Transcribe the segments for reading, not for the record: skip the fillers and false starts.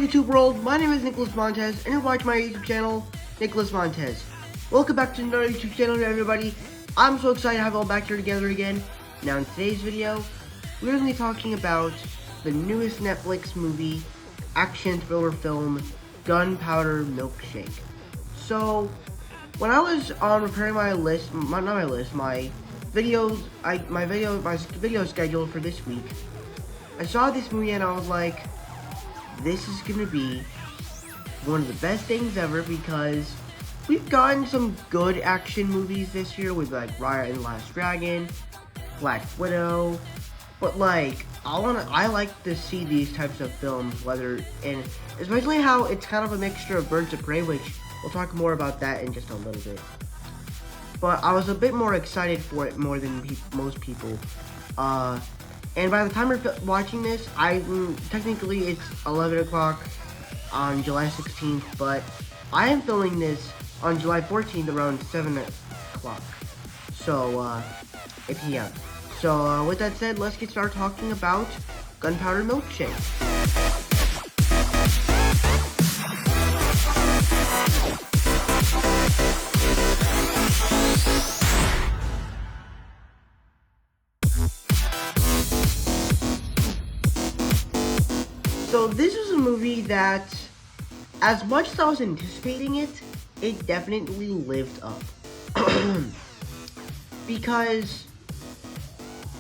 YouTube world? My name is Nicholas Montez, and you watch my YouTube channel, Nicholas Montez. Welcome back to another YouTube channel, everybody. I'm so excited to have all back here together again. Now, in today's video, we're going to be talking about the newest Netflix movie, action thriller film, Gunpowder Milkshake. So, when I was preparing my list, my video schedule for this week, I saw this movie and I was like, this is gonna be one of the best things ever, because we've gotten some good action movies this year with like Raya and the Last Dragon, Black Widow, but like I like to see these types of films, and especially how it's kind of a mixture of Birds of Prey, which we'll talk more about that in just a little bit. But I was a bit more excited for it more than most people. And by the time you're watching this, technically it's 11 o'clock on July 16th, but I am filming this on July 14th around 7 o'clock. So, PM. So, with that said, let's get started talking about Gunpowder Milkshake. So this is a movie that, as much as I was anticipating it, it definitely lived up. Because,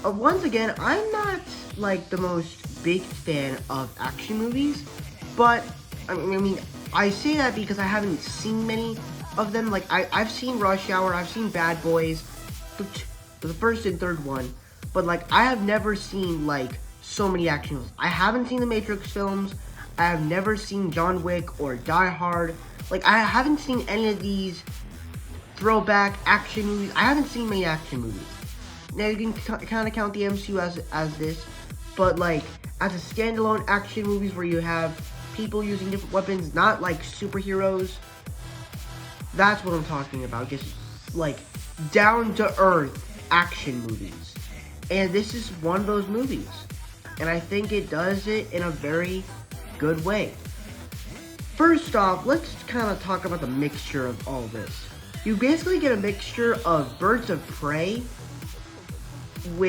once again, I'm not, like, the most big fan of action movies, but, I say that because I haven't seen many of them. Like, I've seen Rush Hour, I've seen Bad Boys, the first and third one, but, like, I have never seen, like, so many action films. I haven't seen the Matrix films. I have never seen John Wick or Die Hard. Like, I haven't seen any of these throwback action movies. I haven't seen many action movies. Now, you can kind of count the MCU as this, but, like, as a standalone action movies where you have people using different weapons, not, like, superheroes, that's what I'm talking about. Just, like, down-to-earth action movies. And this is one of those movies. And I think it does it in a very good way. First off, let's kind of talk about the mixture of all this. You basically get a mixture of Birds of Prey some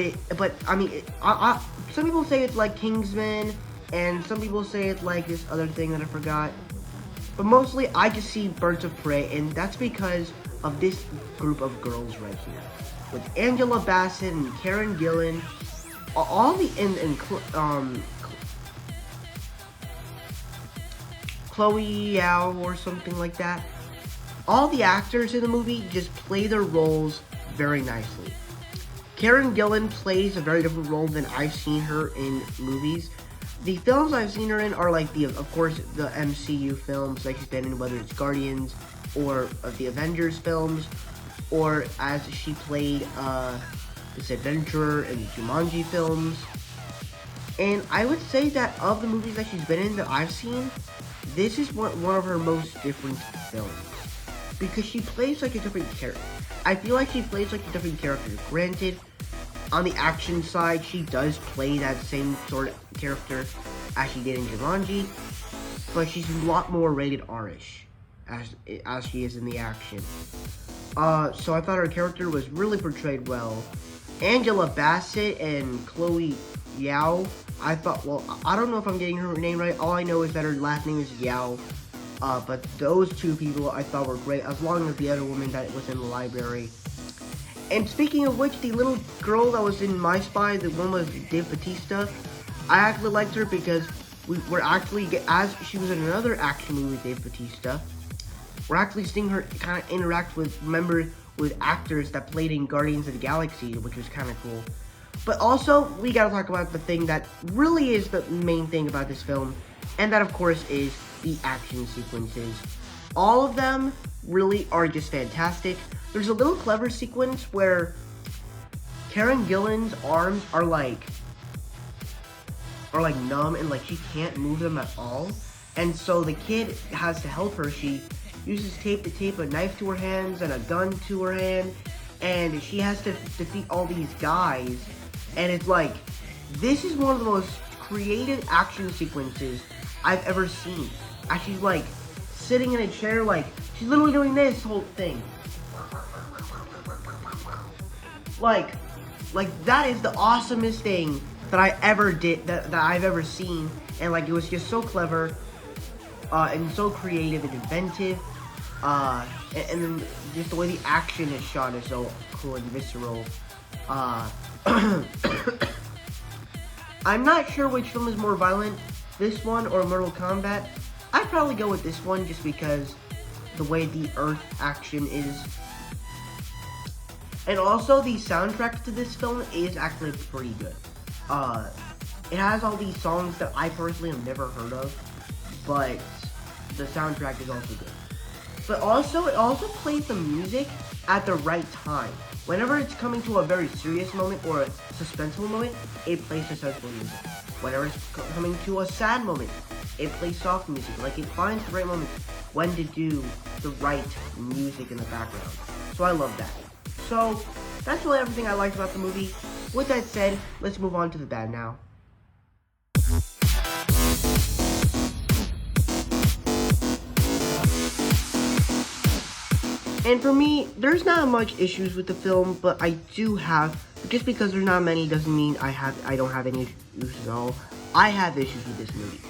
people say it's like Kingsman, and some people say it's like this other thing that I forgot. But mostly, I just see Birds of Prey, and that's because of this group of girls right here. With Angela Bassett and Karen Gillan, all the Chloe Yao or something like that. All the actors in the movie just play their roles very nicely. Karen Gillan plays a very different role than I've seen her in movies. The films I've seen her in are like of course, the MCU films like she's been in, whether it's Guardians or the Avengers films, or as she played this adventurer in the Jumanji films. And I would say that of the movies that she's been in that I've seen, this is one of her most different films. Because she plays like a different character. I feel like she plays like a different character. Granted, on the action side, she does play that same sort of character as she did in Jumanji, but she's a lot more rated R-ish as she is in the action. So I thought her character was really portrayed well. Angela Bassett and Chloe Yao, I don't know if I'm getting her name right. All I know is that her last name is Yao. But those two people I thought were great, as long as the other woman that was in the library. And speaking of which, the little girl that was in My Spy, the one with Dave Bautista, I actually liked her because as she was in another action movie with Dave Bautista, we're actually seeing her kind of interact with actors that played in Guardians of the Galaxy, which was kind of cool. But also, we gotta talk about the thing that really is the main thing about this film, and that, of course, is the action sequences. All of them really are just fantastic. There's a little clever sequence where Karen Gillan's arms are like numb, and like she can't move them at all. And so the kid has to help her. She uses tape to tape a knife to her hands and a gun to her hand, and she has to defeat all these guys. And it's like, this is one of the most creative action sequences I've ever seen. And she's like sitting in a chair, like she's literally doing this whole thing. Like that is the awesomest thing that I ever did, that I've ever seen. And like, it was just so clever, and so creative and inventive. And then just the way the action is shot is so cool and visceral. I'm not sure which film is more violent, this one or Mortal Kombat. I'd probably go with this one just because the way the Earth action is. And also, the soundtrack to this film is actually pretty good. It has all these songs that I personally have never heard of, but the soundtrack is also good. But also, it also plays the music at the right time. Whenever it's coming to a very serious moment or a suspenseful moment, it plays suspenseful music. Whenever it's coming to a sad moment, it plays soft music. Like, it finds the right moment when to do the right music in the background. So I love that. So, that's really everything I liked about the movie. With that said, let's move on to the bad now. And for me, there's not much issues with the film, but I do have, just because there's not many doesn't mean I don't have any issues at all. I have issues with this movie.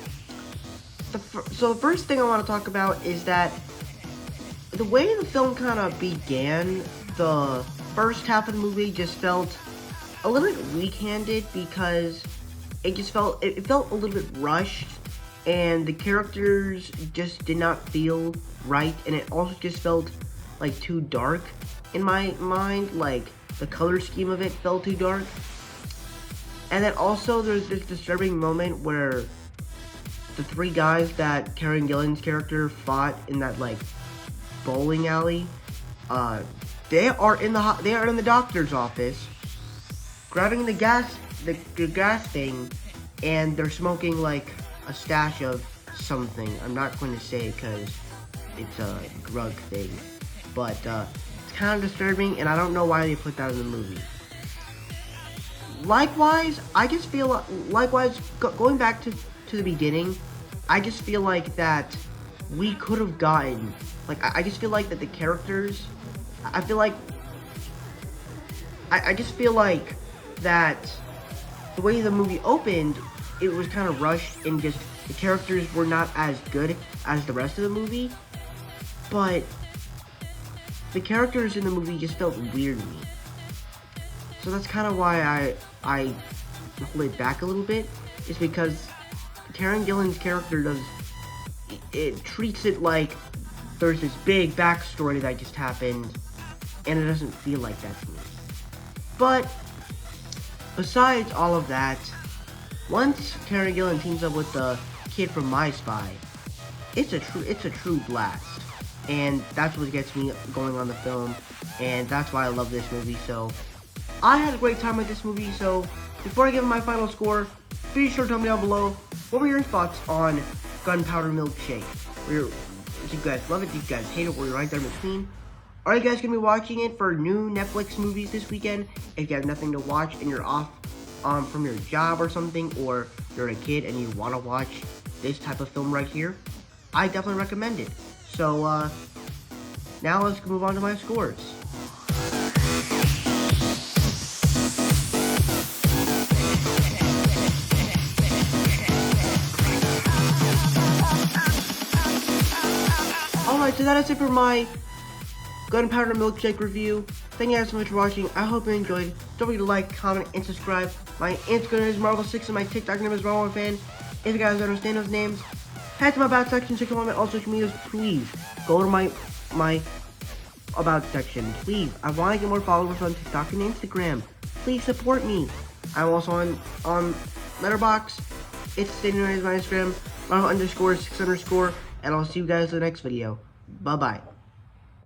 So the first thing I want to talk about is that the way the film kind of began, the first half of the movie just felt a little bit weak-handed because it felt a little bit rushed, and the characters just did not feel right, and it also just felt like too dark in my mind. Like, the color scheme of it felt too dark. And then also there's this disturbing moment where the three guys that Karen Gillan's character fought in that like bowling alley, they are in the doctor's office grabbing the gas thing, and they're smoking like a stash of something. I'm not going to say because it's a drug thing. But it's kind of disturbing, and I don't know why they put that in the movie. Likewise, I just feel, going back to the beginning, I just feel like that we could have gotten, like, I just feel like that the characters, I just feel like that the way the movie opened, it was kind of rushed, and just the characters were not as good as the rest of the movie. But the characters in the movie just felt weird to me. So that's kind of why I hold it back a little bit, is because Karen Gillan's character it treats it like there's this big backstory that just happened, and it doesn't feel like that to me. But besides all of that, once Karen Gillan teams up with the kid from My Spy, it's a true blast. And that's what gets me going on the film, and that's why I love this movie. So I had a great time with this movie. So before I give my final score, be sure to tell me down below what were your thoughts on Gunpowder Milkshake. Did you guys love it? Did you guys hate it? Were you right there in between? Are you guys gonna be watching it for new Netflix movies this weekend? If you have nothing to watch and you're off from your job or something, or you're a kid and you want to watch this type of film right here, I definitely recommend it. So, now let's move on to my scores. Alright, so that is it for my Gunpowder Milkshake review. Thank you guys so much for watching. I hope you enjoyed. Don't forget to like, comment, and subscribe. My Instagram is Marvel6 and my TikTok name is MarvelFan. If you guys understand those names, head to my about section, check out all my social medias. Please go to my about section. Please, I want to get more followers on TikTok and Instagram. Please support me. I'm also on Letterboxd. It's the same as my Instagram, Marvel_6_, and I'll see you guys in the next video. Bye bye.